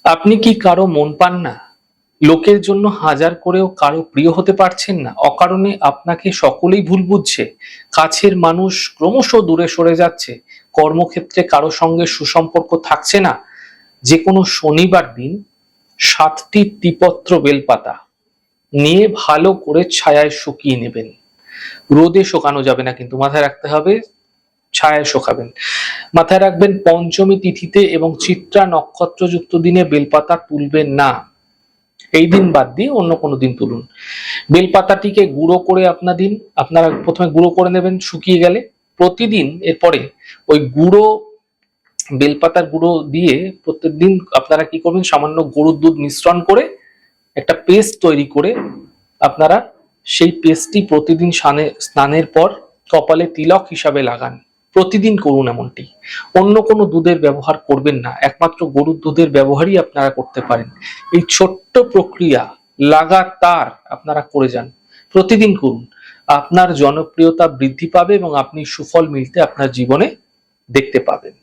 আপনি কি কারো মন পান না? লোকের জন্য হাজার করেও কারো প্রিয় হতে পারছেন না? অকারণে আপনাকে সকলেই ভুল বুঝছে। কাছের মানুষ ক্রমশ দূরে সরে যাচ্ছে। কর্মক্ষেত্রে কারো সঙ্গে সুসম্পর্ক থাকছে না। যেকোনো শনিবার দিন ৭টি ত্রিপত্র বেলপাতা নিয়ে ভালো করে ছায়ায় শুকিয়ে নেবেন। রোদে শোকানো যাবে না, কিন্তু মাথায় রাখতে হবে ছায়ায় শোকাবেন। মাথায় রাখবেন, পঞ্চমী তিথিতে এবং চিত্রা নক্ষত্রযুক্ত দিনে বেলপাতা তুলবেন না। এই দিন বাদ দিয়ে অন্য কোনো দিন তুলুন। বেলপাতাটিকে গুঁড়ো করে আপনারা প্রথমে গুঁড়ো করে নেবেন শুকিয়ে গেলে। প্রতিদিন এরপরে ওই বেলপাতার গুঁড়ো দিয়ে প্রত্যেকদিন আপনারা কি করবেন, সামান্য গরুর দুধ মিশ্রণ করে একটা পেস্ট তৈরি করে আপনারা সেই পেস্টটি প্রতিদিন স্নানের পর কপালে তিলক হিসাবে লাগান। প্রতিদিন করুন এমনটি। অন্য কোনো দুধের ব্যবহার করবেন না, একমাত্র গরুর দুধের ব্যবহারই আপনারা করতে পারেন। এই ছোট্ট প্রক্রিয়া লাগাতার আপনারা করে যান, প্রতিদিন করুন। আপনার জনপ্রিয়তা বৃদ্ধি পাবে এবং আপনি সুফল মিলতে আপনার জীবনে দেখতে পাবেন।